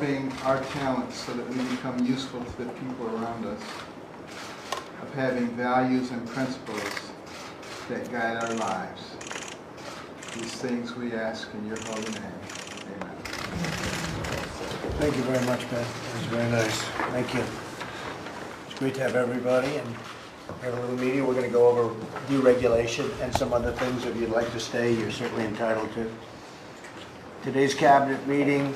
developing our talents so that we become useful to the people around us, of having values and principles that guide our lives. These things we ask in your holy name. Amen. Thank you very much, Ben. That was very nice. Thank you. It's great to have everybody and have a little meeting. We're going to go over deregulation and some other things. If you'd like to stay, you're certainly entitled to. Today's cabinet meeting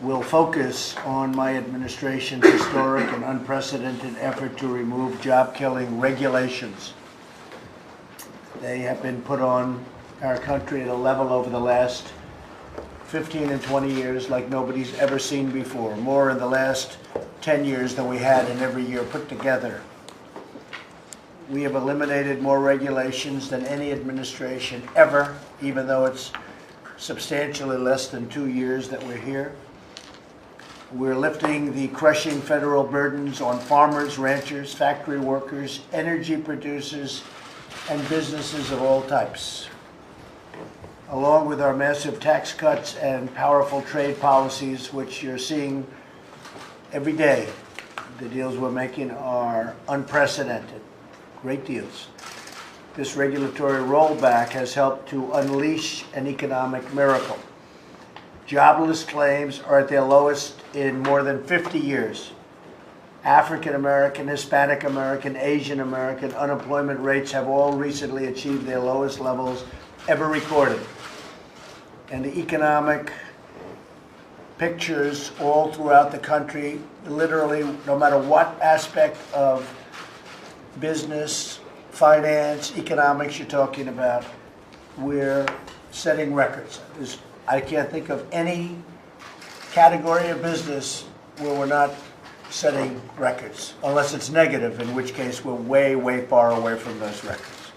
will focus on my administration's historic and unprecedented effort to remove job-killing regulations. They have been put on our country at a level over the last 15 and 20 years like nobody's ever seen before. More in the last 10 years than we had in every year put together. We have eliminated more regulations than any administration ever, even though it's substantially less than 2 years that we're here. We're lifting the crushing federal burdens on farmers, ranchers, factory workers, energy producers, and businesses of all types. Along with our massive tax cuts and powerful trade policies, which you're seeing every day, the deals we're making are unprecedented. Great deals. This regulatory rollback has helped to unleash an economic miracle. Jobless claims are at their lowest in more than 50 years. African American, Hispanic American, Asian American unemployment rates have all recently achieved their lowest levels ever recorded. And the economic pictures all throughout the country, literally, no matter what aspect of business, finance, economics you're talking about, we're setting records. I can't think of any category of business where we're not setting records, unless it's negative, in which case we're way, way far away from those records.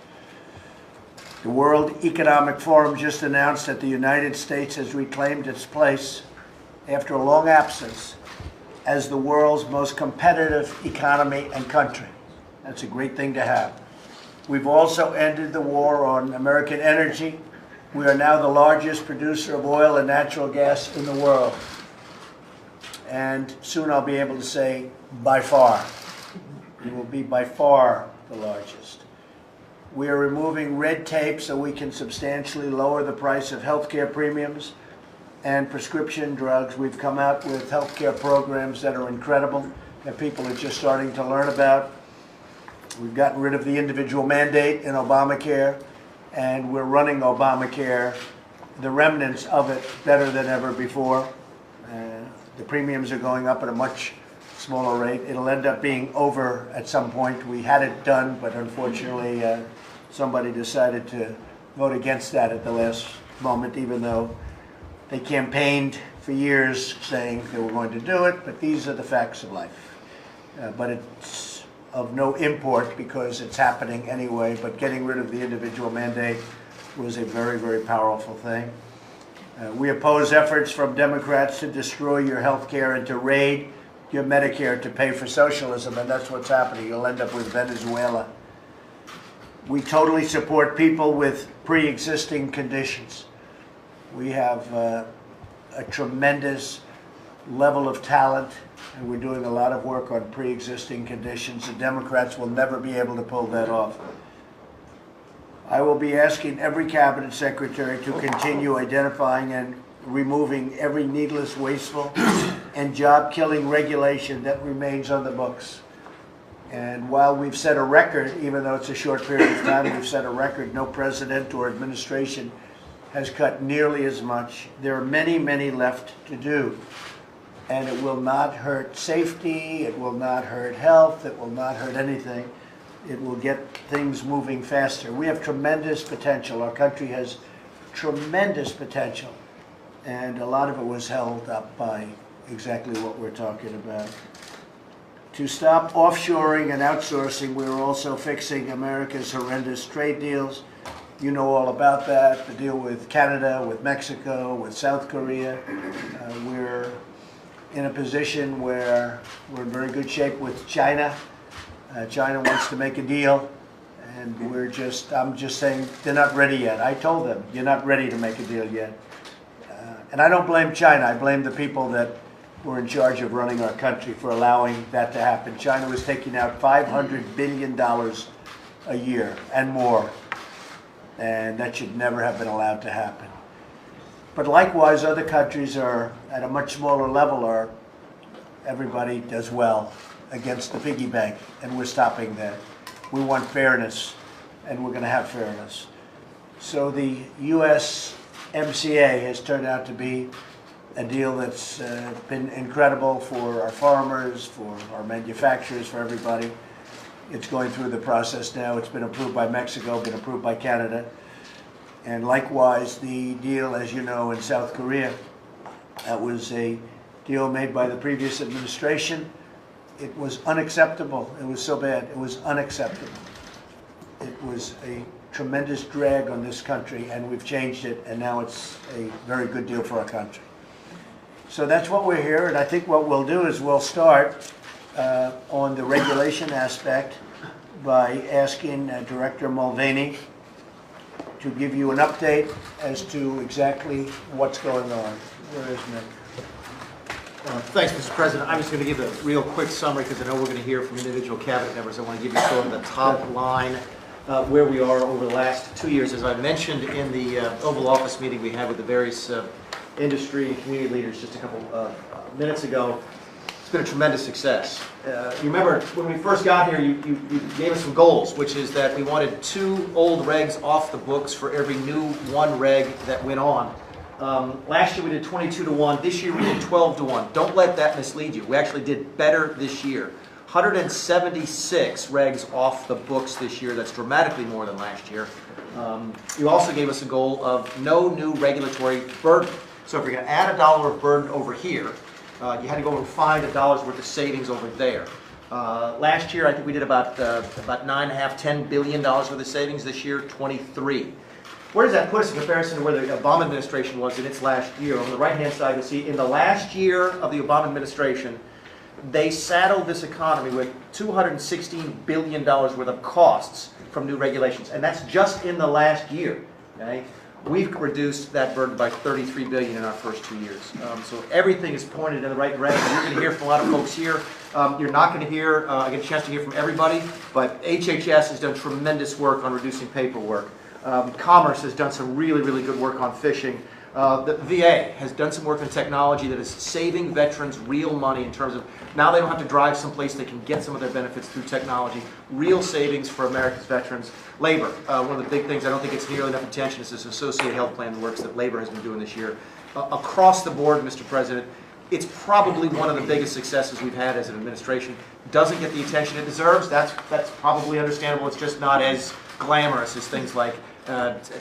The World Economic Forum just announced that the United States has reclaimed its place after a long absence as the world's most competitive economy and country. That's a great thing to have. We've also ended the war on American energy. We are now the largest producer of oil and natural gas in the world. And soon I'll be able to say, by far. We will be by far the largest. We are removing red tape so we can substantially lower the price of healthcare premiums and prescription drugs. We've come out with healthcare programs that are incredible, that people are just starting to learn about. We've gotten rid of the individual mandate in Obamacare, and we're running Obamacare, the remnants of it, better than ever before. The premiums are going up at a much smaller rate. It'll end up being over at some point. We had it done, but unfortunately somebody decided to vote against that at the last moment, even though they campaigned for years saying they were going to do it, but these are the facts of life. But it's of no import because it's happening anyway, but getting rid of the individual mandate was a very, very powerful thing. We oppose efforts from Democrats to destroy your health care and to raid your Medicare to pay for socialism, and that's what's happening. You'll end up with Venezuela. We totally support people with pre-existing conditions. We have a tremendous level of talent, and we're doing a lot of work on pre-existing conditions. The Democrats will never be able to pull that off. I will be asking every cabinet secretary to continue identifying and removing every needless, wasteful, and job-killing regulation that remains on the books. And while we've set a record, even though it's a short period of time, we've set a record, no president or administration has cut nearly as much. There are many, many left to do. And it will not hurt safety, it will not hurt health, it will not hurt anything. It will get things moving faster. We have tremendous potential. Our country has tremendous potential. And a lot of it was held up by exactly what we're talking about. To stop offshoring and outsourcing, we're also fixing America's horrendous trade deals. You know all about that, the deal with Canada, with Mexico, with South Korea. We're in a position where we're in very good shape with China. China wants to make a deal, and I'm just saying they're not ready yet. I told them, you're not ready to make a deal yet. And I don't blame China. I blame the people that were in charge of running our country for allowing that to happen. China was taking out $500 billion a year and more. And that should never have been allowed to happen. But likewise, other countries are at a much smaller level, or everybody does well against the piggy bank, and we're stopping that. We want fairness, and we're going to have fairness. So the USMCA has turned out to be a deal that's been incredible for our farmers, for our manufacturers, for everybody. It's going through the process now. It's been approved by Mexico, been approved by Canada. And likewise, the deal, as you know, in South Korea, that was a deal made by the previous administration. It was unacceptable. It was so bad. It was unacceptable. It was a tremendous drag on this country, and we've changed it, and now it's a very good deal for our country. So that's what we're here, and I think what we'll do is we'll start on the regulation aspect by asking Director Mulvaney to give you an update as to exactly what's going on. Where is Nick? Thanks, Mr. President. I'm just going to give a real quick summary because I know we're going to hear from individual cabinet members. I want to give you sort of the top line where we are over the last 2 years. As I mentioned in the Oval Office meeting we had with the various industry and community leaders just a couple minutes ago, it's been a tremendous success. You remember when we first got here, you gave us some goals, which is that we wanted 2 old regs off the books for every new 1 reg that went on. Last year we did 22 to 1. This year we did 12 to 1. Don't let that mislead you. We actually did better this year. 176 regs off the books this year. That's dramatically more than last year. You also gave us a goal of no new regulatory burden. So if you're going to add $1 of burden over here, you had to go and find $1 worth of savings over there. Last year I think we did about $9.5–10 billion worth of savings. This year, 23. Where does that put us in comparison to where the Obama administration was in its last year? On the right-hand side, you'll see in the last year of the Obama administration, they saddled this economy with $216 billion worth of costs from new regulations, and that's just in the last year. Okay? We've reduced that burden by $33 billion in our first 2 years. So everything is pointed in the right direction. You're going to hear from a lot of folks here. You're not going to hear, I get a chance to hear from everybody, but HHS has done tremendous work on reducing paperwork. Commerce has done some really, really good work on fishing. The VA has done some work in technology that is saving veterans real money in terms of now they don't have to drive someplace, they can get some of their benefits through technology. Real savings for America's veterans. Labor, one of the big things I don't think it's nearly enough attention is this associated health plan works that Labor has been doing this year. Across the board, Mr. President, it's probably one of the biggest successes we've had as an administration. Doesn't get the attention it deserves. That's probably understandable. It's just not as glamorous as things like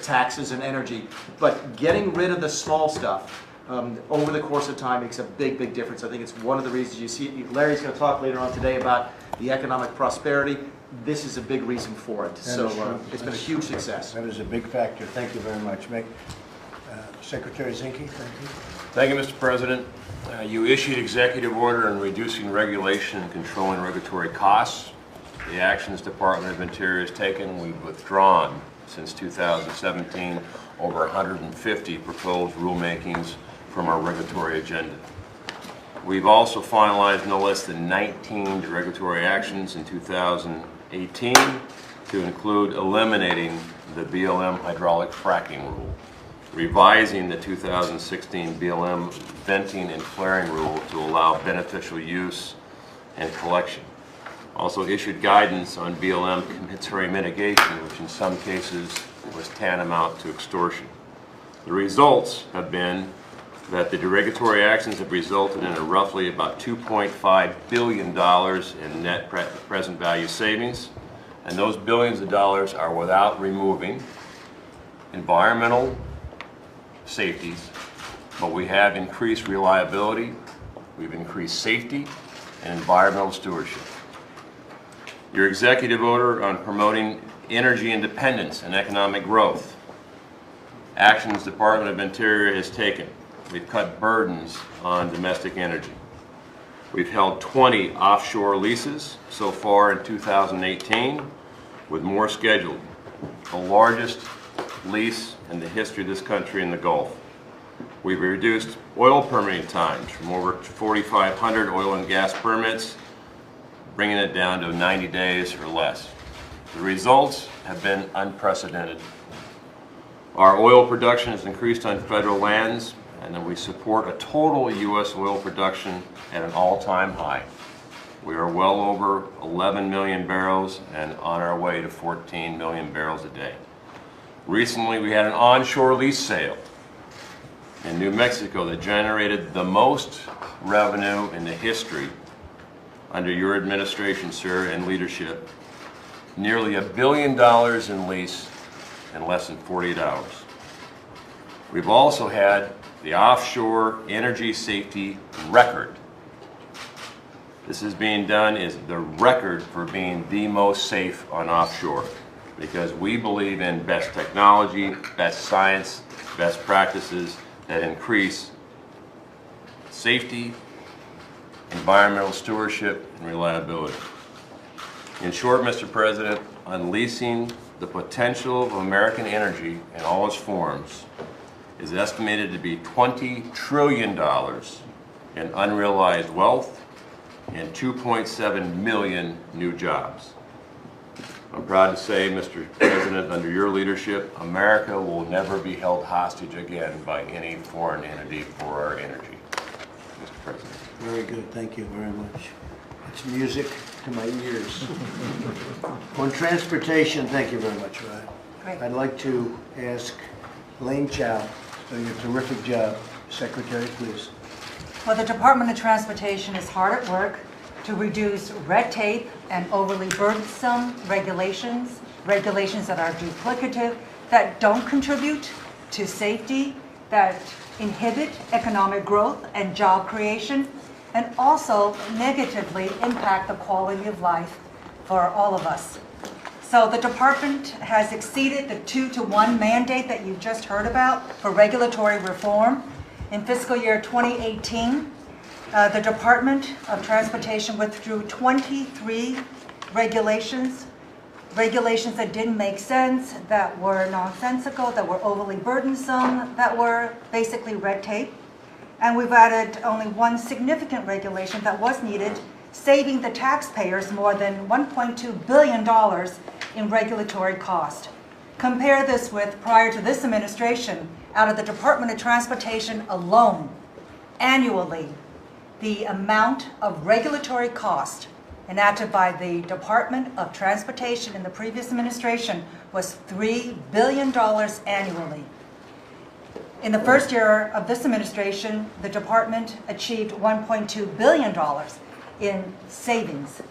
taxes and energy. But getting rid of the small stuff over the course of time makes a big, big difference. I think it's one of the reasons you see, Larry's going to talk later on today about the economic prosperity. This is a big reason for it. So it's been a huge success. That is a big factor. Thank you very much, Mick. Secretary Zinke, thank you. Thank you, Mr. President. You issued executive order on reducing regulation and controlling regulatory costs. The actions Department of Interior has taken, we've withdrawn since 2017 over 150 proposed rulemakings from our regulatory agenda. We've also finalized no less than 19 regulatory actions in 2018 to include eliminating the BLM hydraulic fracking rule, revising the 2016 BLM venting and flaring rule to allow beneficial use and collection. Also issued guidance on BLM compensatory mitigation, which in some cases was tantamount to extortion. The results have been that the regulatory actions have resulted in a roughly about $2.5 billion in net present value savings, and those billions of dollars are without removing environmental safeties, but we have increased reliability, we've increased safety, and environmental stewardship. Your executive order on promoting energy independence and economic growth. Actions Department of Interior has taken. We've cut burdens on domestic energy. We've held 20 offshore leases so far in 2018, with more scheduled. The largest lease in the history of this country in the Gulf. We've reduced oil permitting times from over 4,500 oil and gas permits, bringing it down to 90 days or less. The results have been unprecedented. Our oil production has increased on federal lands, and then we support a total U.S. oil production at an all-time high. We are well over 11 million barrels and on our way to 14 million barrels a day. Recently, we had an onshore lease sale in New Mexico that generated the most revenue in the history under your administration, sir, and leadership. Nearly $1 billion in lease in less than 48 hours. We've also had the offshore energy safety record. This is being done is the record for being the most safe on offshore, because we believe in best technology, best science, best practices that increase safety, environmental stewardship, and reliability. In short, Mr. President, unleashing the potential of American energy in all its forms is estimated to be $20 trillion in unrealized wealth and 2.7 million new jobs. I'm proud to say, Mr. President, under your leadership, America will never be held hostage again by any foreign entity for our energy. Mr. President. Very good, thank you very much. It's music to my ears. On transportation, thank you very much, Ryan. Great. I'd like to ask Lane Chow, doing a terrific job. Secretary, please. Well, the Department of Transportation is hard at work to reduce red tape and overly burdensome regulations that are duplicative, that don't contribute to safety, that inhibit economic growth and job creation, and also negatively impact the quality of life for all of us. So the department has exceeded the 2-to-1 mandate that you just heard about for regulatory reform. In fiscal year 2018, the Department of Transportation withdrew 23 regulations that didn't make sense, that were nonsensical, that were overly burdensome, that were basically red tape. And we've added only one significant regulation that was needed, saving the taxpayers more than $1.2 billion in regulatory cost. Compare this with prior to this administration, out of the Department of Transportation alone, annually, the amount of regulatory cost enacted by the Department of Transportation in the previous administration was $3 billion annually. In the first year of this administration, the department achieved $1.2 billion in savings.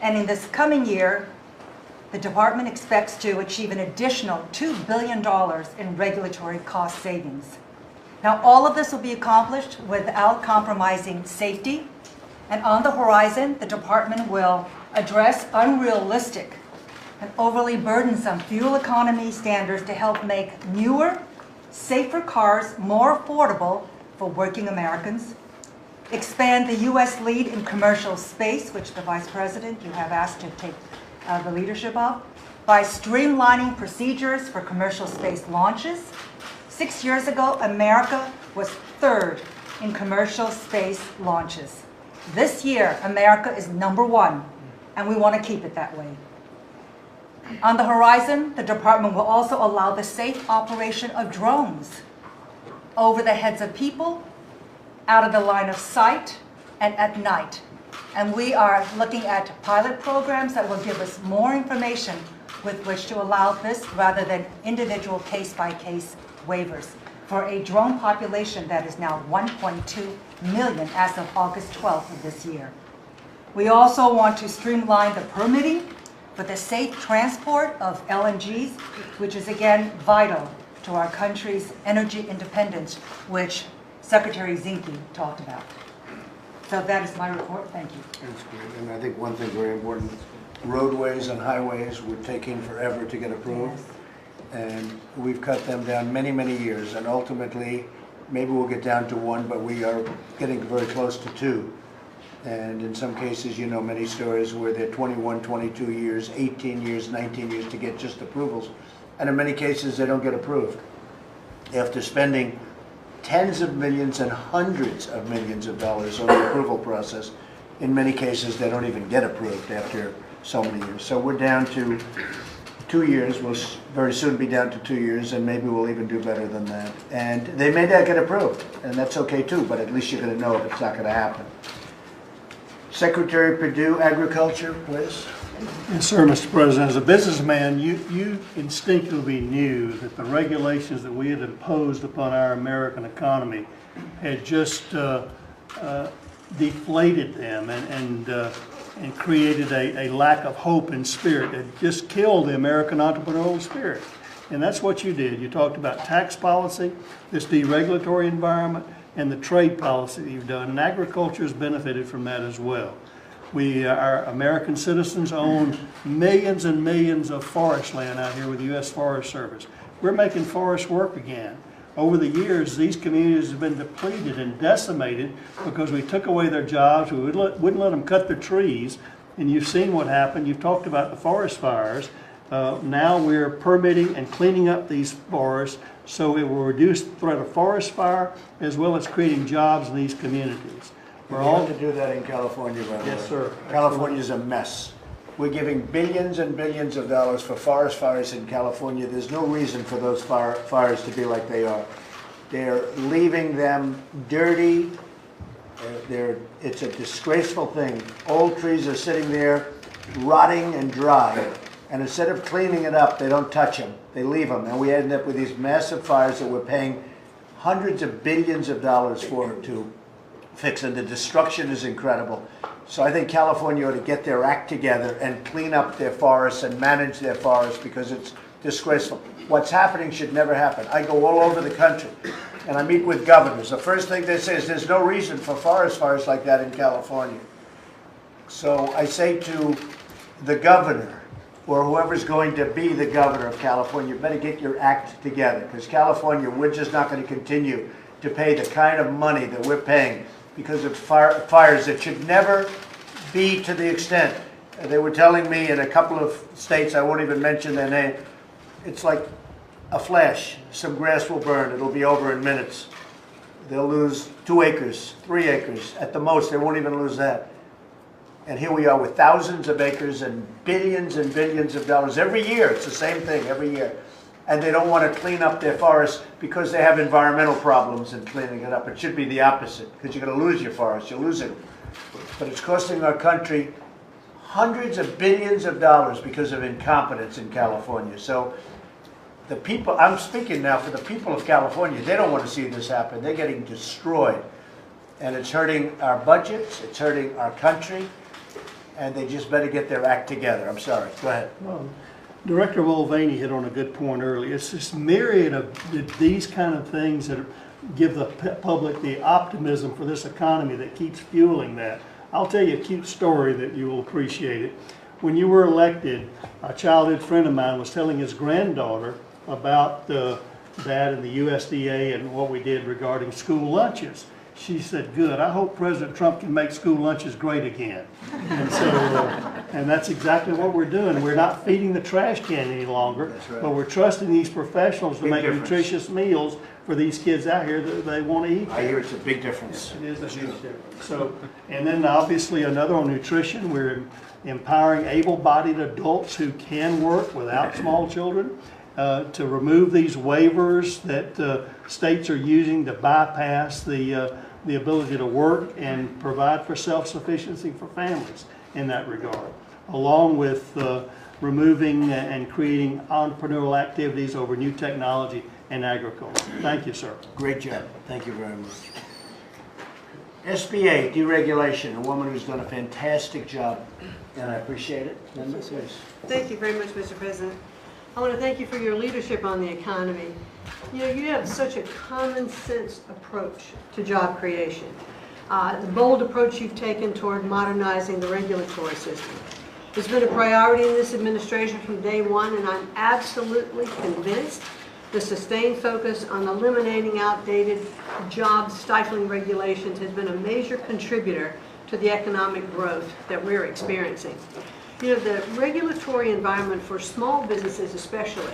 And in this coming year, the department expects to achieve an additional $2 billion in regulatory cost savings. Now, all of this will be accomplished without compromising safety. And on the horizon, the department will address unrealistic and overly burdensome fuel economy standards to help make newer, safer cars more affordable for working Americans, expand the U.S. lead in commercial space, which the Vice President you have asked to take the leadership of, by streamlining procedures for commercial space launches. 6 years ago, America was third in commercial space launches. This year, America is #1, and we want to keep it that way. On the horizon, the department will also allow the safe operation of drones over the heads of people, out of the line of sight, and at night. And we are looking at pilot programs that will give us more information with which to allow this rather than individual case-by-case waivers for a drone population that is now 1.2 million as of August 12th of this year. We also want to streamline the permitting for the safe transport of LNGs, which is again vital to our country's energy independence, which Secretary Zinke talked about. So that is my report. Thank you. That's great, and I think one thing very important, roadways and highways were taking forever to get approved. And we've cut them down many, many years, and ultimately, maybe we'll get down to 1, but we are getting very close to 2. And in some cases, you know many stories where they're 21, 22 years, 18 years, 19 years to get just approvals. And in many cases, they don't get approved. After spending tens of millions and hundreds of millions of dollars on the approval process. In many cases, they don't even get approved after so many years. So we're down to 2 years. We'll very soon be down to 2 years, and maybe we'll even do better than that. And they may not get approved, and that's okay too, but at least you're going to know if it's not going to happen. Secretary Perdue, Agriculture, please. Yes, sir, Mr. President. As a businessman, you instinctively knew that the regulations that we had imposed upon our American economy had just deflated them and created a lack of hope and spirit. It just killed the American entrepreneurial spirit. And that's what you did. You talked about tax policy, this deregulatory environment, and the trade policy that you've done. And agriculture has benefited from that as well. Our American citizens own millions and millions of forest land out here with the U.S. Forest Service. We're making forests work again. Over the years, these communities have been depleted and decimated because we took away their jobs, we wouldn't let them cut their trees, and you've seen what happened. You've talked about the forest fires. Now we're permitting and cleaning up these forests so it will reduce the threat of forest fire as well as creating jobs in these communities. We're all to do that in California, by the way. Yes, sir. California's a mess. We're giving billions and billions of dollars for forest fires in California. There's no reason for those fires to be like they are. They're leaving them dirty. It's a disgraceful thing. Old trees are sitting there rotting and dry. And instead of cleaning it up, they don't touch them. They leave them. And we end up with these massive fires that we're paying hundreds of billions of dollars for to fix, and the destruction is incredible. So I think California ought to get their act together and clean up their forests and manage their forests because it's disgraceful. What's happening should never happen. I go all over the country and I meet with governors. The first thing they say is there's no reason for forest fires like that in California. So I say to the governor or whoever's going to be the governor of California, you better get your act together because California, we're just not going to continue to pay the kind of money that we're paying because of fires that should never be to the extent. They were telling me in a couple of states, I won't even mention their name, it's like a flash. Some grass will burn, it'll be over in minutes. They'll lose 2 acres, 3 acres. At the most, they won't even lose that. And here we are with thousands of acres and billions of dollars every year. It's the same thing every year. And they don't want to clean up their forests because they have environmental problems in cleaning it up. It should be the opposite, because you're going to lose your forest. You're losing them. But it's costing our country hundreds of billions of dollars because of incompetence in California. So the people, I'm speaking now for the people of California, they don't want to see this happen. They're getting destroyed. And it's hurting our budgets, it's hurting our country, and they just better get their act together. I'm sorry. Go ahead. Well, Director Mulvaney hit on a good point earlier. It's this myriad of these kind of things that give the public the optimism for this economy that keeps fueling that. I'll tell you a cute story that you will appreciate it. When you were elected, a childhood friend of mine was telling his granddaughter about that and the USDA and what we did regarding school lunches. She said, "Good, I hope President Trump can make school lunches great again." And so, and that's exactly what we're doing. We're not feeding the trash can any longer, right. But we're trusting these professionals to Big make difference. nutritious meals for these kids out here that they want to eat. I hear it's a big difference. It is a huge difference. So, and then obviously another on nutrition, we're empowering able-bodied adults who can work without small children to remove these waivers that states are using to bypass the ability to work and provide for self-sufficiency for families in that regard, along with removing and creating entrepreneurial activities over new technology and agriculture. Thank you, sir. Great job. Thank you very much. SBA, deregulation, a woman who's done a fantastic job, and I appreciate it. Linda, please. Thank you very much, Mr. President. I want to thank you for your leadership on the economy. You know, you have such a common sense approach to job creation. The bold approach you've taken toward modernizing the regulatory system. It's been a priority in this administration from day one, and I'm absolutely convinced the sustained focus on eliminating outdated job-stifling regulations has been a major contributor to the economic growth that we're experiencing. You know, the regulatory environment for small businesses especially,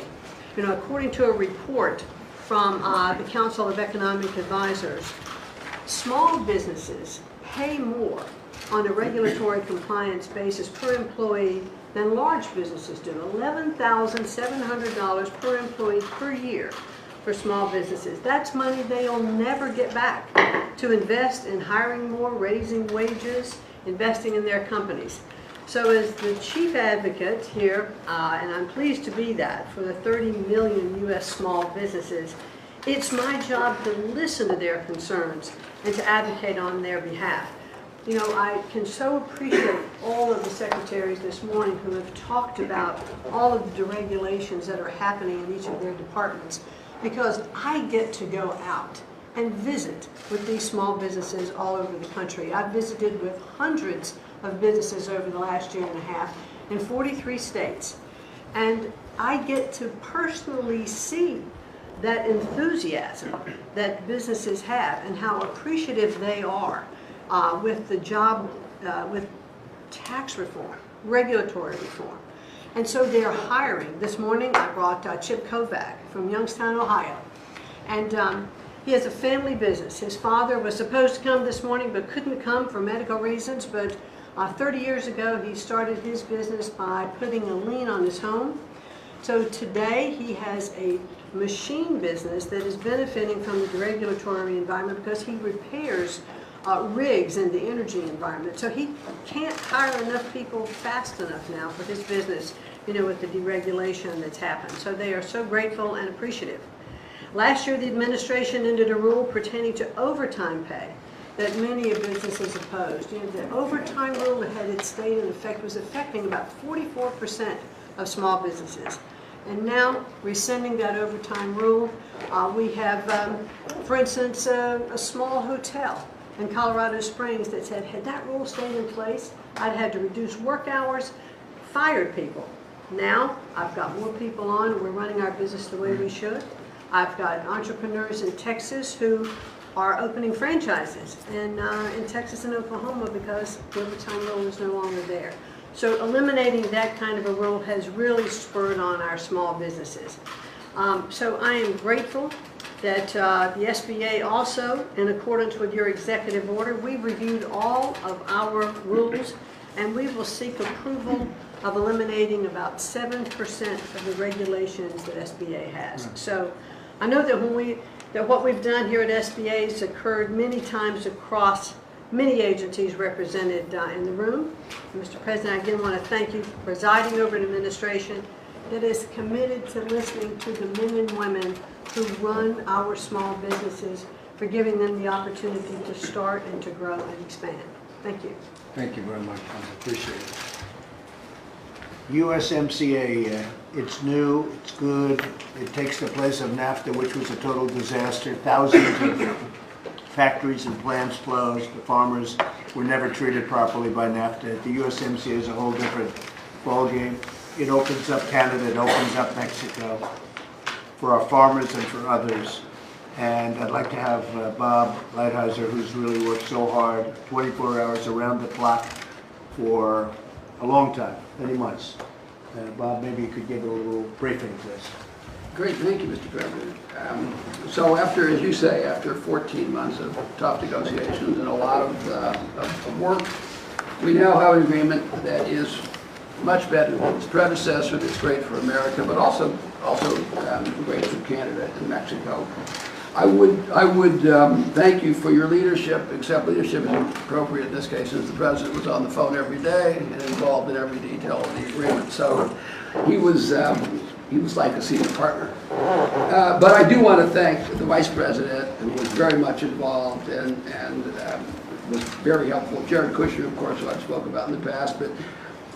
you know, according to a report from the Council of Economic Advisors. Small businesses pay more on a regulatory compliance basis per employee than large businesses do. $11,700 per employee per year for small businesses. That's money they'll never get back to invest in hiring more, raising wages, investing in their companies. So as the chief advocate here, and I'm pleased to be that, for the 30 million U.S. small businesses, it's my job to listen to their concerns and to advocate on their behalf. You know, I can so appreciate all of the secretaries this morning who have talked about all of the deregulations that are happening in each of their departments, because I get to go out and visit with these small businesses all over the country. I've visited with hundreds of businesses over the last year and a half in 43 states. And I get to personally see that enthusiasm that businesses have and how appreciative they are with the job, with tax reform, regulatory reform. And so they're hiring. This morning I brought Chip Kovac from Youngstown, Ohio. And he has a family business. His father was supposed to come this morning but couldn't come for medical reasons. But 30 years ago he started his business by putting a lien on his home. So today he has a machine business that is benefiting from the regulatory environment because he repairs rigs in the energy environment. So he can't hire enough people fast enough now for his business, you know, with the deregulation that's happened. So they are so grateful and appreciative. Last year, the administration ended a rule pertaining to overtime pay that many of businesses opposed. You know, the overtime rule that had its stayed in effect was affecting about 44% of small businesses. And now, rescinding that overtime rule, we have, for instance, a small hotel in Colorado Springs that said, had that rule stayed in place, I'd had to reduce work hours, fired people. Now, I've got more people on, we're running our business the way we should. I've got entrepreneurs in Texas who are opening franchises in Texas and Oklahoma because the overtime rule is no longer there. So eliminating that kind of a rule has really spurred on our small businesses. So I am grateful that the SBA also, in accordance with your executive order, we reviewed all of our rules and we will seek approval of eliminating about 7% of the regulations that SBA has. So I know that what we've done here at SBA has occurred many times across many agencies represented in the room. Mr. President, I again want to thank you for presiding over an administration that is committed to listening to the men and women who run our small businesses, for giving them the opportunity to start and to grow and expand. Thank you. Thank you very much. I appreciate it. USMCA, it's new, it's good. It takes the place of NAFTA, which was a total disaster. Thousands of factories and plants closed. The farmers were never treated properly by NAFTA. The USMCA is a whole different ballgame. It opens up Canada, it opens up Mexico for our farmers and for others. And I'd like to have Bob Lighthizer, who's really worked so hard, 24 hours around the clock for a long time, many months. Bob, maybe you could give a little briefing, please. Great, thank you, Mr. President. So after, as you say, after 14 months of tough negotiations and a lot of work, we now have an agreement that is much better than its predecessor, that's great for America, but also great for Canada and Mexico. I would thank you for your leadership, except leadership is appropriate in this case, since the President was on the phone every day and involved in every detail of the agreement. So he was like a senior partner. But I do want to thank the Vice President, who was very much involved and was very helpful. Jared Kushner, of course, who I've spoken about in the past,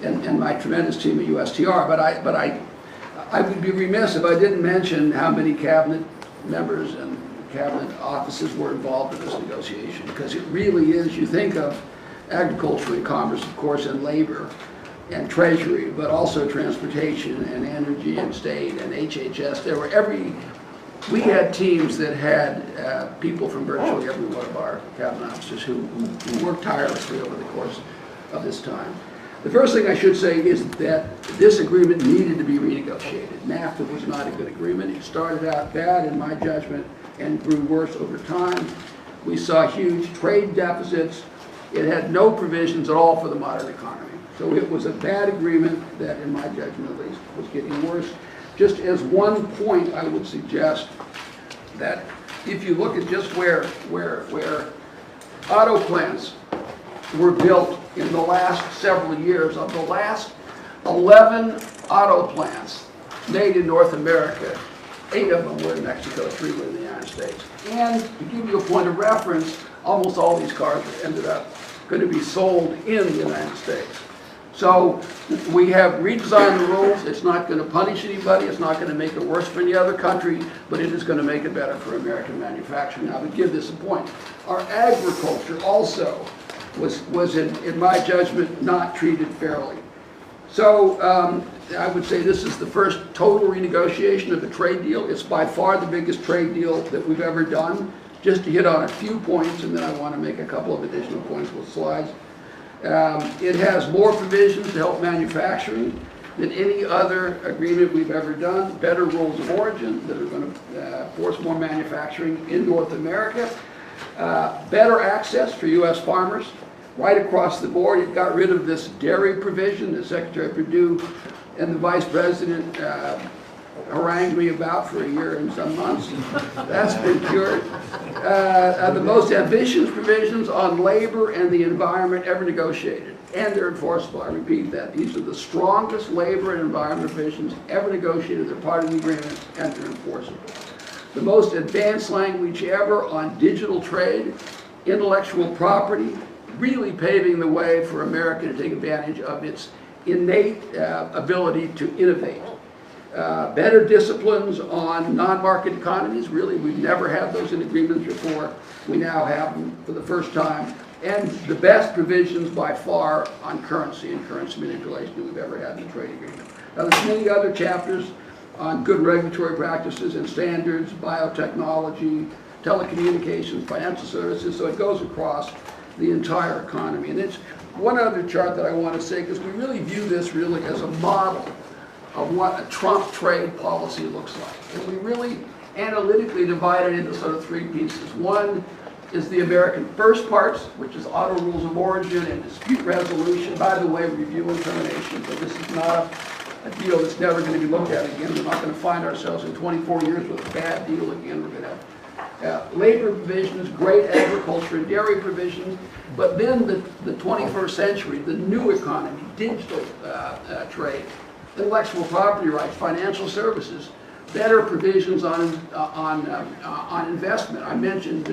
and my tremendous team at USTR. But I would be remiss if I didn't mention how many cabinet members and cabinet offices were involved in this negotiation, because it really is, you think of agriculture and commerce, of course, and labor and treasury, but also transportation and energy and state and HHS. We had teams that had people from virtually every one of our cabinet officers who worked tirelessly over the course of this time. The first thing I should say is that this agreement needed to be renegotiated. NAFTA was not a good agreement. It started out bad, in my judgment, and grew worse over time. We saw huge trade deficits. It had no provisions at all for the modern economy. So it was a bad agreement that, in my judgment at least, was getting worse. Just as one point, I would suggest that if you look at just where auto plants were built in the last several years, of the last 11 auto plants made in North America, 8 of them were in Mexico, 3 were in the United States. And to give you a point of reference, almost all these cars ended up going to be sold in the United States. So we have redesigned the rules. It's not going to punish anybody. It's not going to make it worse for any other country, but it is going to make it better for American manufacturing. I would give this a point. Our agriculture also was in my judgment, not treated fairly. So I would say this is the first total renegotiation of a trade deal. It's by far the biggest trade deal that we've ever done. Just to hit on a few points, and then I want to make a couple of additional points with slides. It has more provisions to help manufacturing than any other agreement we've ever done. Better rules of origin that are going to force more manufacturing in North America. Better access for U.S. farmers right across the board. It got rid of this dairy provision that Secretary Perdue and the Vice President harangued me about for a year and some months. That's been cured. The most ambitious provisions on labor and the environment ever negotiated. And they're enforceable. I repeat that. These are the strongest labor and environment provisions ever negotiated. They're part of the agreement and they're enforceable. The most advanced language ever on digital trade, intellectual property, really paving the way for America to take advantage of its innate ability to innovate. Better disciplines on non-market economies. Really, we've never had those in agreements before. We now have them for the first time. And the best provisions by far on currency and currency manipulation that we've ever had in a trade agreement. Now, there's many other chapters on good regulatory practices and standards, biotechnology, telecommunications, financial services, so it goes across the entire economy. And it's one other chart that I want to say, because we really view this really as a model of what a Trump trade policy looks like. And we really analytically divide it into sort of 3 pieces. One is the American first parts, which is auto rules of origin and dispute resolution. By the way, review and termination, so this is not a deal that's never going to be looked at again. We're not going to find ourselves in 24 years with a bad deal again. We're going to have labor provisions, great agriculture and dairy provisions, but then the 21st century, the new economy, digital trade, intellectual property rights, financial services, better provisions on investment. I mentioned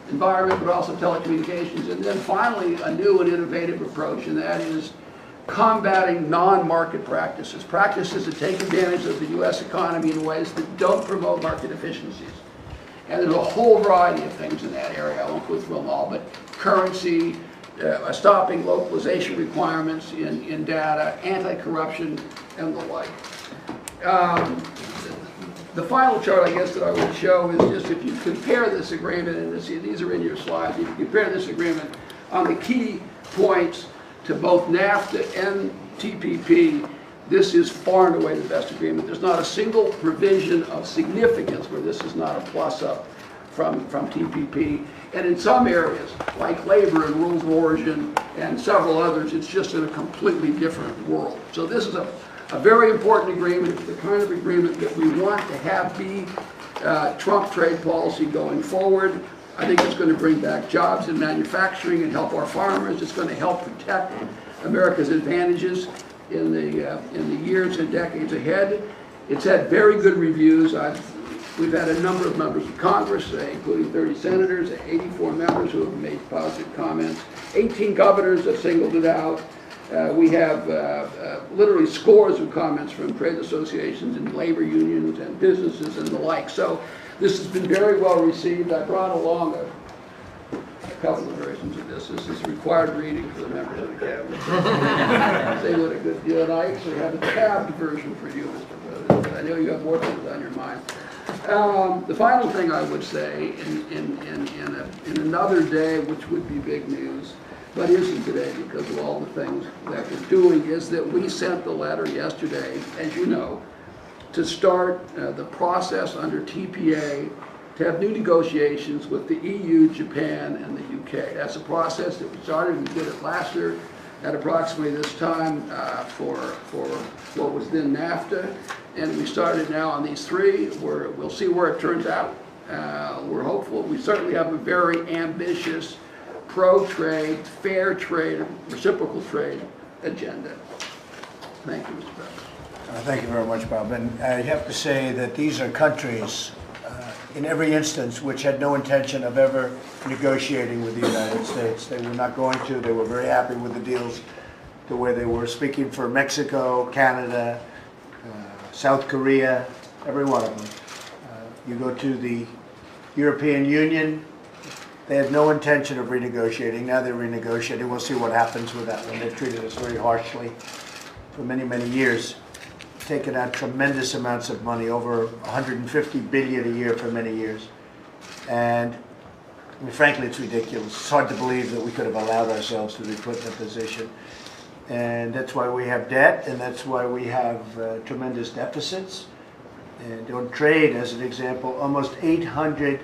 environment, but also telecommunications. And then finally, a new and innovative approach, and that is combating non-market practices, practices that take advantage of the U.S. economy in ways that don't promote market efficiencies. And there's a whole variety of things in that area. I won't go through them all, but currency, stopping localization requirements in data, anti-corruption, and the like. The final chart, I guess, that I would show is just if you compare this agreement, and these are in your slides, if you compare this agreement on the key points to both NAFTA and TPP, this is far and away the best agreement. There's not a single provision of significance where this is not a plus-up from TPP. And in some areas, like labor and rules of origin and several others, it's just in a completely different world. So this is a very important agreement. It's the kind of agreement that we want to have be Trump trade policy going forward. I think it's going to bring back jobs in manufacturing and help our farmers. It's going to help protect America's advantages in the years and decades ahead. It's had very good reviews. We've had a number of members of Congress, including 30 senators, 84 members who have made positive comments. 18 governors have singled it out. We have literally scores of comments from trade associations and labor unions and businesses and the like. So this has been very well received. I brought along a couple of versions of this. This is required reading for the members of the cabinet. Say what a good deal. And I actually have a tabbed version for you, Mr. President. I know you have more things on your mind. The final thing I would say, in another day, which would be big news, but isn't today because of all the things that we're doing, is that we sent the letter yesterday, as you know, to start the process under TPA to have new negotiations with the EU, Japan, and the UK. That's a process that we started. We did it last year at approximately this time for what was then NAFTA. And we started now on these three. We'll see where it turns out. We're hopeful. We certainly have a very ambitious pro-trade, fair trade, reciprocal trade agenda. Thank you, Mr. President. Thank you very much, Bob. And I have to say that these are countries, in every instance, which had no intention of ever negotiating with the United States. They were not going to. They were very happy with the deals the way they were. Speaking for Mexico, Canada, South Korea, every one of them. You go to the European Union, they had no intention of renegotiating. Now they're renegotiating. We'll see what happens with that one. They've treated us very harshly for many, many years. Taken out tremendous amounts of money, over 150 billion a year for many years. And I mean, frankly, it's ridiculous. It's hard to believe that we could have allowed ourselves to be put in a position. And that's why we have debt, and that's why we have tremendous deficits. And on trade, as an example, almost $800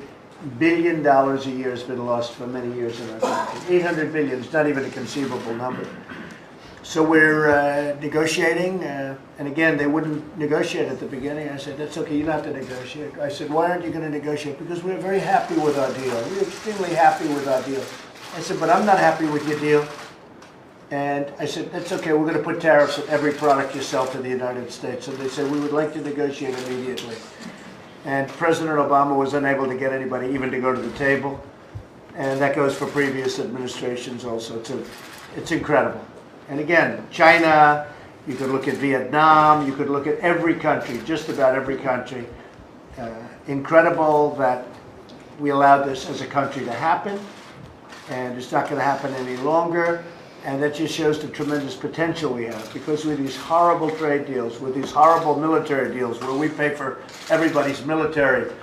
billion a year has been lost for many years in our country. 800 billion is not even a conceivable number. So we're negotiating, and again, they wouldn't negotiate at the beginning. I said, that's okay, you don't have to negotiate. I said, why aren't you going to negotiate? Because we're very happy with our deal. We're extremely happy with our deal. I said, but I'm not happy with your deal. And I said, that's okay, we're going to put tariffs on every product you sell to the United States. And they said, we would like to negotiate immediately. And President Obama was unable to get anybody even to go to the table. And that goes for previous administrations also, too. It's incredible. And again, China, you could look at Vietnam, you could look at every country, just about every country. Incredible that we allowed this as a country to happen, and it's not going to happen any longer. And that just shows the tremendous potential we have, because with these horrible trade deals, with these horrible military deals where we pay for everybody's military,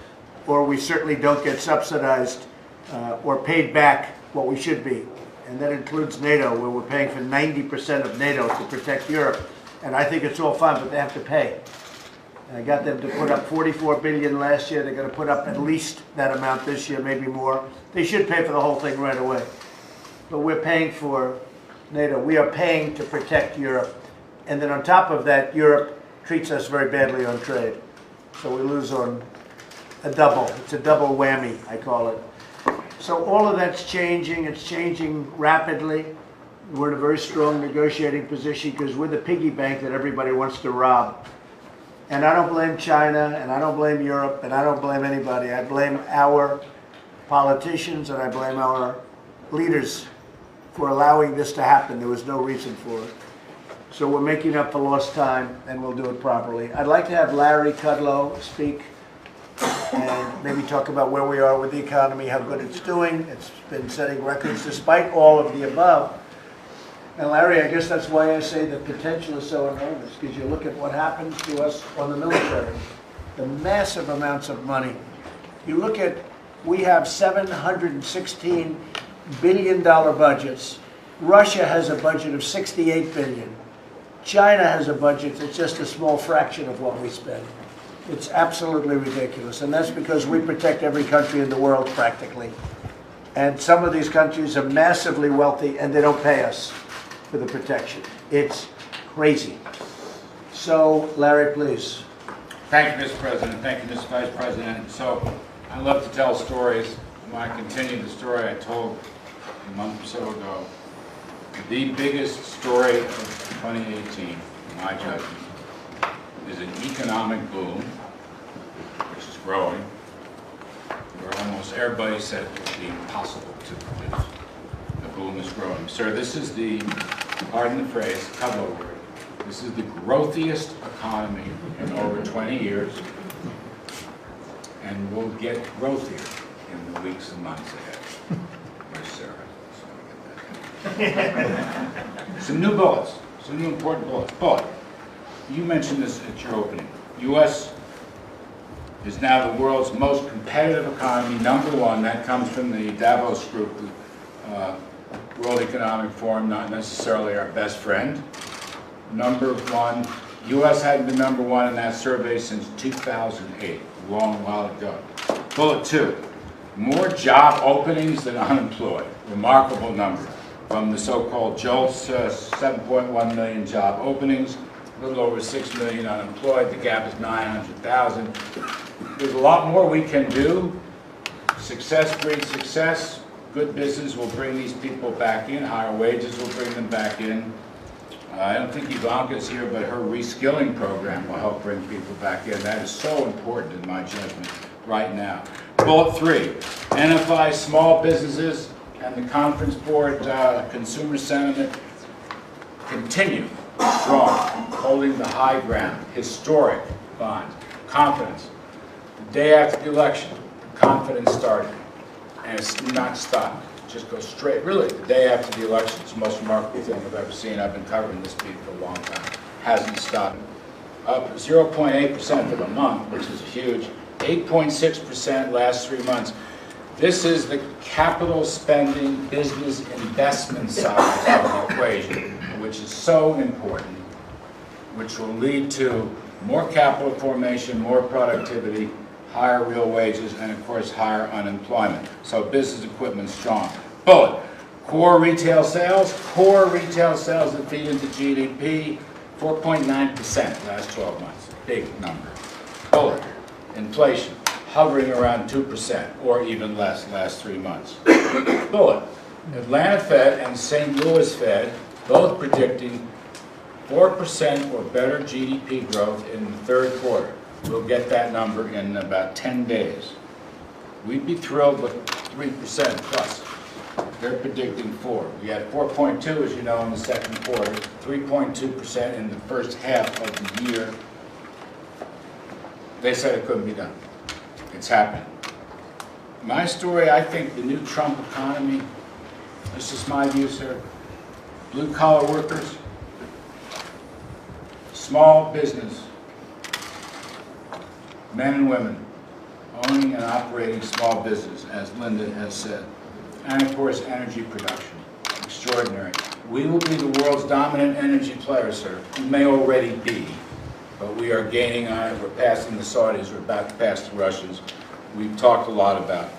or we certainly don't get subsidized or paid back what we should be. And that includes NATO, where we're paying for 90% of NATO to protect Europe. And I think it's all fine, but they have to pay. And I got them to put up 44 billion last year. They're going to put up at least that amount this year, maybe more. They should pay for the whole thing right away. But we're paying for NATO. We are paying to protect Europe. And then on top of that, Europe treats us very badly on trade. So we lose on a double. It's a double whammy, I call it. So all of that's changing. It's changing rapidly. We're in a very strong negotiating position because we're the piggy bank that everybody wants to rob. And I don't blame China, and I don't blame Europe, and I don't blame anybody. I blame our politicians, and I blame our leaders for allowing this to happen. There was no reason for it. So we're making up for lost time, and we'll do it properly. I'd like to have Larry Kudlow speak and maybe talk about where we are with the economy, how good it's doing. It's been setting records despite all of the above. And Larry, I guess that's why I say the potential is so enormous, because you look at what happens to us on the military, the massive amounts of money. You look at, we have $716 billion budgets. Russia has a budget of $68 billion. China has a budget that's just a small fraction of what we spend. It's absolutely ridiculous, and that's because we protect every country in the world practically. And some of these countries are massively wealthy, and they don't pay us for the protection. It's crazy. So, Larry, please. Thank you, Mr. President. Thank you, Mr. Vice President. So, I love to tell stories. I want to continue the story I told a month or so ago. The biggest story of 2018, in my judgment, is an economic boom, which is growing, where almost everybody said it would be impossible to produce. The boom is growing. Sir, this is the, pardon the phrase, Kudlow word. This is the growthiest economy in over 20 years, and will get growthier in the weeks and months ahead. Where's Sarah? So I get that. Some new bullets, some new important bullets. Bullet. You mentioned this at your opening. U.S. is now the world's most competitive economy, #1. That comes from the Davos Group, World Economic Forum, not necessarily our best friend. #1, U.S. hadn't been #1 in that survey since 2008, a long while ago. Bullet 2, more job openings than unemployed, remarkable number. From the so-called JOLTS, 7.1 million job openings, a little over 6 million unemployed, the gap is 900,000. There's a lot more we can do. Success breeds success. Good business will bring these people back in. Higher wages will bring them back in. I don't think Ivanka's here, but her reskilling program will help bring people back in. That is so important in my judgment right now. Bullet 3, NFI small businesses and the Conference Board consumer sentiment continue strong, holding the high ground, historic bonds, confidence. The day after the election, confidence started, and it's not stopped. Just go straight, really, the day after the election, it's the most remarkable thing I've ever seen. I've been covering this beat for a long time. Hasn't stopped. Up 0.8% for the month, which is huge. 8.6% last 3 months. This is the capital spending, business investment side of the equation, which is so important, which will lead to more capital formation, more productivity, higher real wages, and of course higher unemployment. So business equipment strong. Bullet, core retail sales that feed into GDP, 4.9% last 12 months, big number. Bullet, inflation, hovering around 2% or even less last 3 months. Bullet, Atlanta Fed and St. Louis Fed both predicting 4% or better GDP growth in the third quarter. We'll get that number in about 10 days. We'd be thrilled with 3% plus. They're predicting 4. We had 4.2, as you know, in the second quarter, 3.2% in the first half of the year. They said it couldn't be done. It's happening. My story, I think the new Trump economy, this is my view, sir, blue-collar workers, small business, men and women owning and operating small business, as Linda has said. And of course, energy production, extraordinary. We will be the world's dominant energy player, sir. We may already be, but we are gaining on it. We're passing the Saudis, we're about to pass the Russians. We've talked a lot about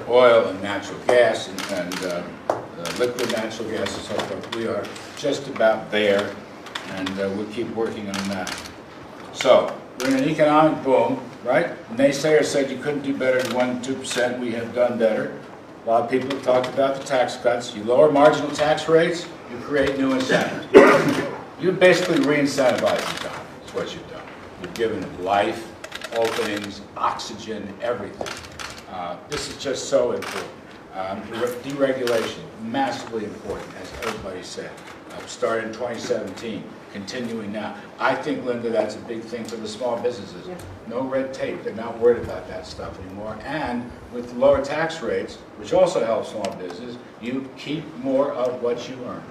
oil and natural gas and liquid natural gas and so forth. We are just about there, and we'll keep working on that. So, we're in an economic boom, right? Naysayers said you couldn't do better than 1% to 2%. We have done better. A lot of people have talked about the tax cuts. You lower marginal tax rates, you create new incentives. You basically re-incentivize the economy, is what you've done. You've given it life, openings, oxygen, everything. This is just so important. Deregulation, massively important, as everybody said. Started in 2017, continuing now. I think, Linda, that's a big thing for the small businesses. Yeah. No red tape. They're not worried about that stuff anymore. And with lower tax rates, which also helps small business, you keep more of what you earn.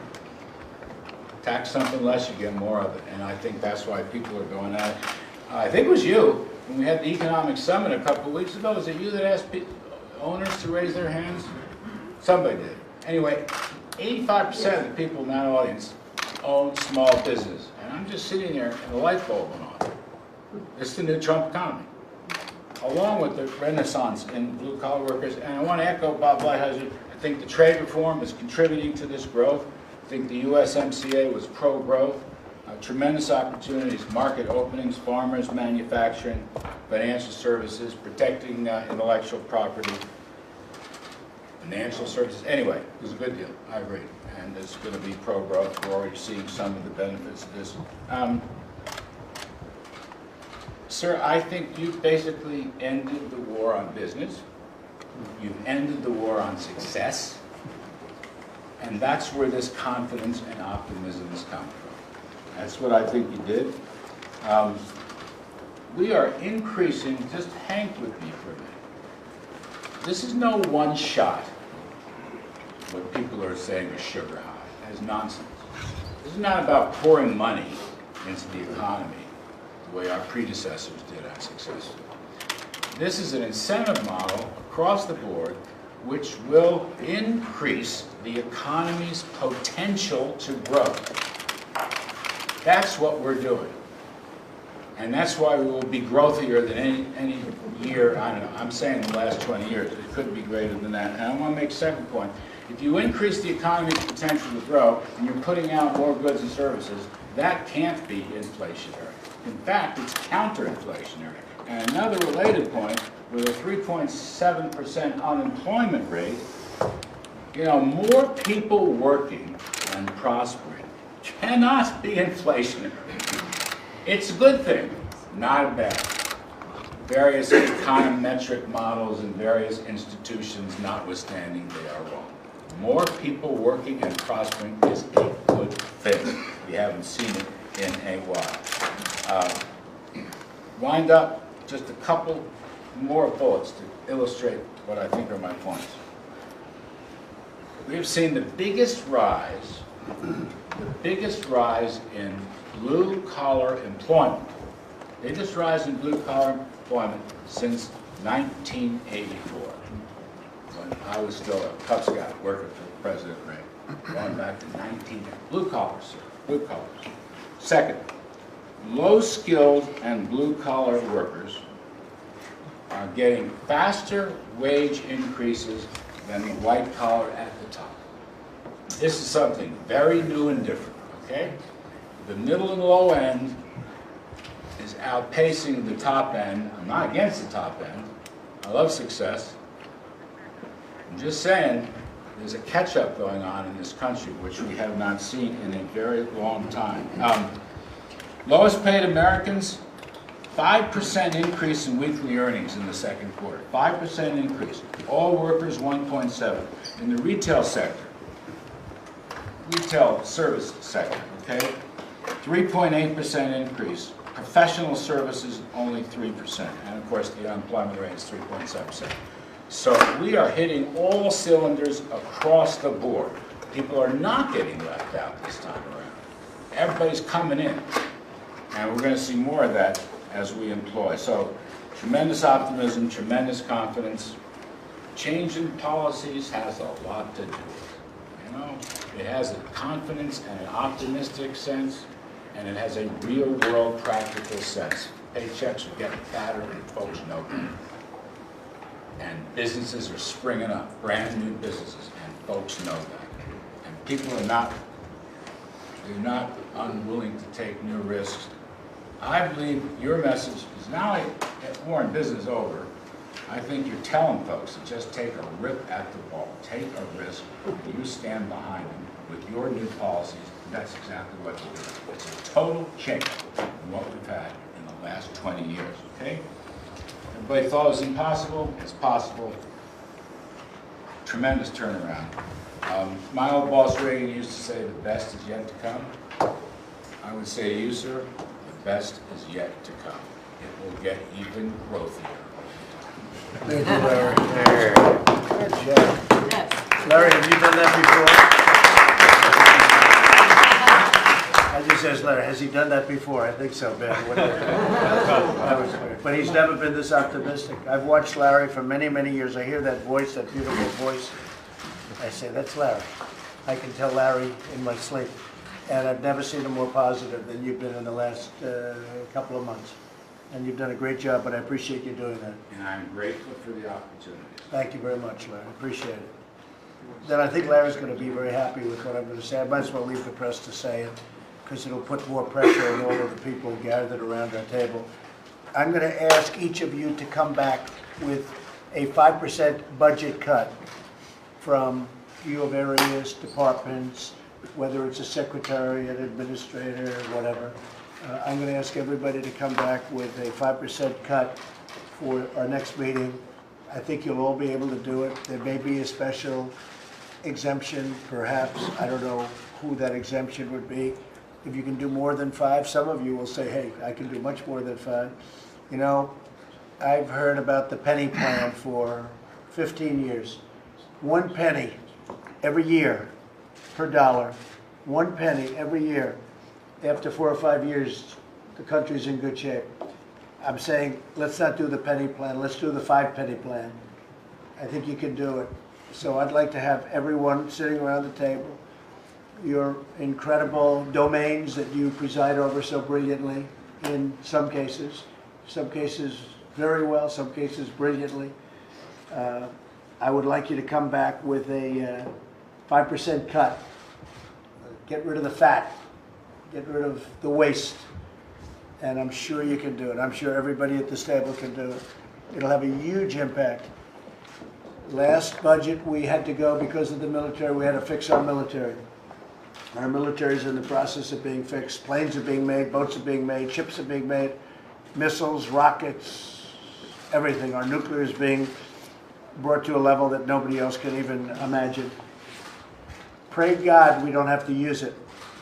Tax something less, you get more of it. And I think that's why people are going at it. I think it was you, when we had the economic summit a couple of weeks ago, was it you that asked owners to raise their hands? Somebody did. Anyway, 85% of the people in that audience own small business. And I'm just sitting there and the light bulb went off. It's the new Trump economy, along with the renaissance in blue-collar workers. And I want to echo Bob Lighthizer. I think the trade reform is contributing to this growth. I think the USMCA was pro-growth. Tremendous opportunities, market openings, farmers, manufacturing, financial services, protecting intellectual property, financial services. Anyway, it was a good deal. I agree. And it's going to be pro-growth. We're already seeing some of the benefits of this. Sir, I think you've basically ended the war on business. You've ended the war on success. And that's where this confidence and optimism is coming from. That's what I think you did. We are increasing, just hang with me for a minute. This is no one shot, what people are saying is sugar high. That is nonsense. This is not about pouring money into the economy the way our predecessors did unsuccessfully. This is an incentive model across the board which will increase the economy's potential to grow. That's what we're doing. And that's why we will be growthier than any year, I don't know, I'm saying the last 20 years. It could be greater than that. And I want to make a second point. If you increase the economy's potential to grow and you're putting out more goods and services, that can't be inflationary. In fact, it's counterinflationary. And another related point, with a 3.7% unemployment rate, more people working and prospering cannot be inflationary. It's a good thing, not a bad. Various econometric models and various institutions notwithstanding, they are wrong. More people working and prospering is a good thing. We haven't seen it in a while. Wind up, just a couple more bullets to illustrate what I think are my points. We've seen the biggest rise in blue-collar employment. Biggest rise in blue-collar employment since 1984, when I was still a Cub Scout working for President Reagan, going back to 1980. Blue collars, sir, blue collars. Second, low-skilled and blue-collar workers are getting faster wage increases than the white-collar at the top. This is something very new and different, okay? The middle and low end is outpacing the top end. I'm not against the top end. I love success. I'm just saying there's a catch-up going on in this country, which we have not seen in a very long time. Lowest paid Americans, 5% increase in weekly earnings in the second quarter. 5% increase. All workers, 1.7. In the retail sector, retail service sector, okay? 3.8% increase. Professional services, only 3%. And of course, the unemployment rate is 3.7%. So we are hitting all cylinders across the board. People are not getting left out this time around. Everybody's coming in. And we're going to see more of that as we employ. So tremendous optimism, tremendous confidence. Change in policies has a lot to do with it. It has a confidence and an optimistic sense, and it has a real-world practical sense. Paychecks are getting fatter, and folks know that. And businesses are springing up, brand new businesses, and folks know that. And people are not unwilling to take new risks. I believe your message is not only more in business over, I think you're telling folks to just take a rip at the ball, take a risk, and you stand behind them with your new policies. That's exactly what you're doing. It's a total change from what we've had in the last 20 years, okay? Everybody thought it was impossible. It's possible. Tremendous turnaround. My old boss Reagan used to say, the best is yet to come. I would say to you, sir, the best is yet to come. It will get even growthier. Thank you, Larry. Good job. Yes. Larry, have you done that before? I just asked Larry, has he done that before? I think so, Ben. That was great. But he's never been this optimistic. I've watched Larry for many, many years. I hear that voice, that beautiful voice. I say, that's Larry. I can tell Larry in my sleep. And I've never seen him more positive than you've been in the last couple of months. And you've done a great job, but I appreciate you doing that. And I'm grateful for the opportunity. Thank you very much, Larry. Appreciate it. Then I think Larry's going to be very happy with what I'm going to say. I might as well leave the press to say it, because it'll put more pressure on all of the people gathered around our table. I'm going to ask each of you to come back with a 5% budget cut from U of areas, departments, whether it's a secretary, an administrator, whatever. I'm going to ask everybody to come back with a 5% cut for our next meeting. I think you'll all be able to do it. There may be a special exemption, perhaps. I don't know who that exemption would be. If you can do more than 5, some of you will say, hey, I can do much more than 5. You know, I've heard about the penny plan for 15 years. 1 penny every year per dollar. 1 penny every year. After 4 or 5 years, the country's in good shape. I'm saying, let's not do the penny plan, let's do the 5-penny plan. I think you can do it. So I'd like to have everyone sitting around the table, your incredible domains that you preside over so brilliantly in some cases very well, some cases brilliantly. I would like you to come back with a 5% cut. Get rid of the fat, get rid of the waste, and I'm sure you can do it. I'm sure everybody at this table can do it. It'll have a huge impact. Last budget, we had to go because of the military, we had to fix our military. Our military is in the process of being fixed. Planes are being made, boats are being made, ships are being made, missiles, rockets, everything. Our nuclear is being brought to a level that nobody else can even imagine. Pray God we don't have to use it,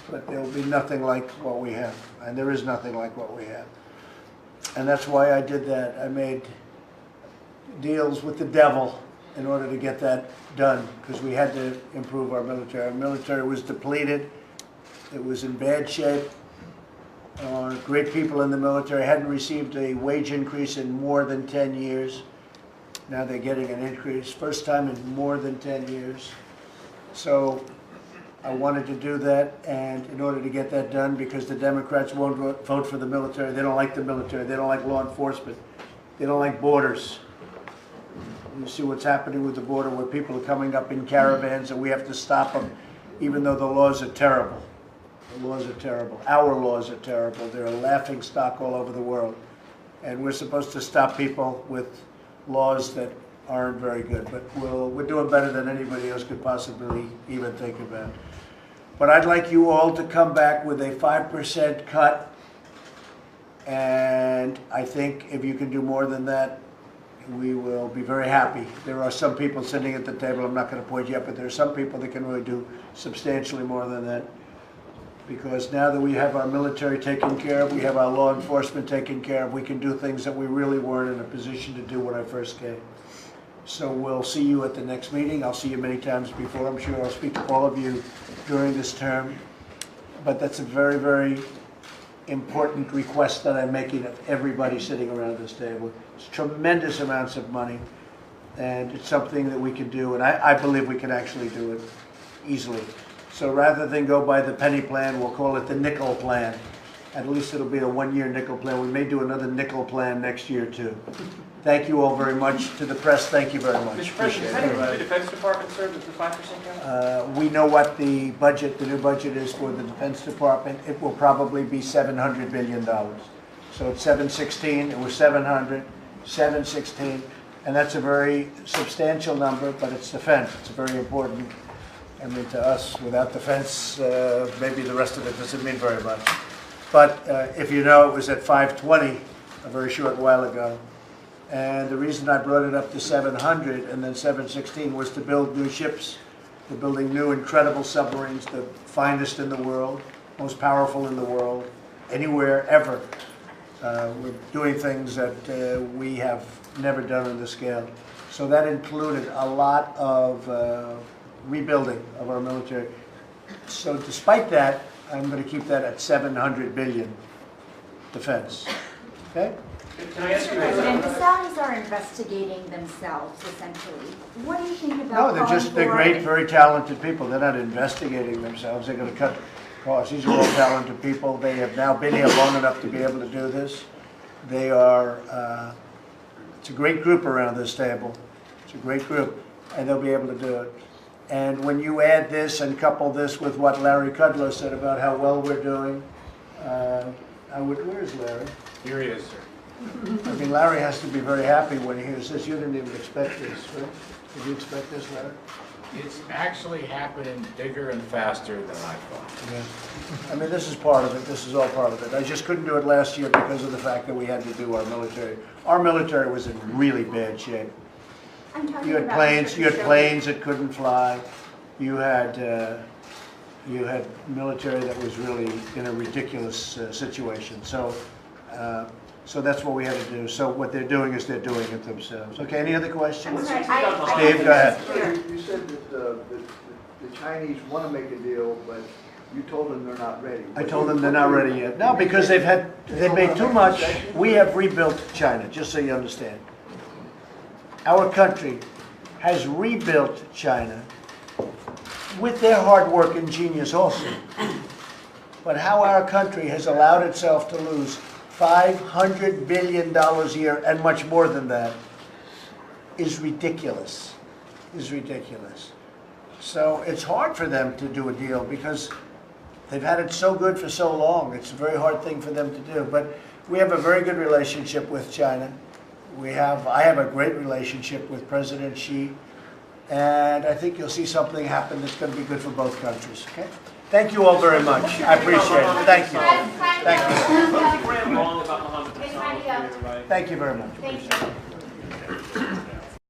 but there will be nothing like what we have, and there is nothing like what we have. And that's why I did that. I made deals with the devil in order to get that done, because we had to improve our military. Our military was depleted. It was in bad shape. Great people in the military hadn't received a wage increase in more than 10 years. Now they're getting an increase, first time in more than 10 years. So I wanted to do that, and in order to get that done, because the Democrats won't vote for the military, they don't like the military, they don't like law enforcement, they don't like borders. You see what's happening with the border, where people are coming up in caravans and we have to stop them, even though the laws are terrible. The laws are terrible. Our laws are terrible. They're a laughing stock all over the world. And we're supposed to stop people with laws that aren't very good. But we're doing better than anybody else could possibly even think about. But I'd like you all to come back with a 5% cut. And I think if you can do more than that, we will be very happy. There are some people sitting at the table, I'm not going to point you up, but there are some people that can really do substantially more than that. Because now that we have our military taken care of, we have our law enforcement taken care of, we can do things that we really weren't in a position to do when I first came. So we'll see you at the next meeting. I'll see you many times before. I'm sure I'll speak to all of you during this term. But that's a very, very important request that I'm making of everybody sitting around this table. It's tremendous amounts of money, and it's something that we can do, and I believe we can actually do it easily. So rather than go by the penny plan, we'll call it the nickel plan. At least it'll be a one-year nickel plan. We may do another nickel plan next year too. Thank you all very much. To the press, thank you very much. Mr. President, how does the Defense Department serve as the 5% cap? We know what the budget, the new budget is for the Defense Department. It will probably be $700 billion. So it's 716, it was 700, 716, and that's a very substantial number, but it's defense. It's very important. I mean, to us, without defense, maybe the rest of it doesn't mean very much. But if you know, it was at 520 a very short while ago. And the reason I brought it up to 700 and then 716 was to build new ships. We're building new incredible submarines, the finest in the world, most powerful in the world, anywhere, ever. We're doing things that we have never done on this scale. So that included a lot of rebuilding of our military. So despite that, I'm going to keep that at 700 billion defense. Okay? Can I ask you President, the Saudis are investigating themselves, essentially. What do you think about No, they're great, very talented people. They're not investigating themselves. They're going to cut costs. These are all talented people. They have now been here long enough to be able to do this. They are, it's a great group around this table. It's a great group, and they'll be able to do it. And when you add this and couple this with what Larry Kudlow said about how well we're doing, where is Larry? Here he is, sir. I mean, Larry has to be very happy when he hears this. You didn't even expect this, right? Did you expect this, Larry? It's actually happening bigger and faster than I thought. Yeah. I mean, this is part of it. This is all part of it. I just couldn't do it last year because of the fact that we had to do our military. Our military was in really bad shape. I'm talking You had about planes. Mr. You had Khashoggi. planes that couldn't fly. You had military that was really in a ridiculous situation. So that's what we had to do. So what they're doing is they're doing it themselves. Okay, any other questions? I'm sorry, Steve, go ahead. You said that the Chinese want to make a deal, but You told them they're not ready. I told them they're not ready yet. No, because they've made too much. We have rebuilt China, just so you understand. Our country has rebuilt China with their hard work and genius also. But how our country has allowed itself to lose $500 billion a year and much more than that is ridiculous, So it's hard for them to do a deal because they've had it so good for so long. It's a very hard thing for them to do. But we have a very good relationship with China. I have a great relationship with President Xi. And I think you'll see something happen that's going to be good for both countries, okay? Thank you all very much. I appreciate it. Thank you. Thank you. Ran wrong about Mohammed Hassan. Thank you very much. Thank you.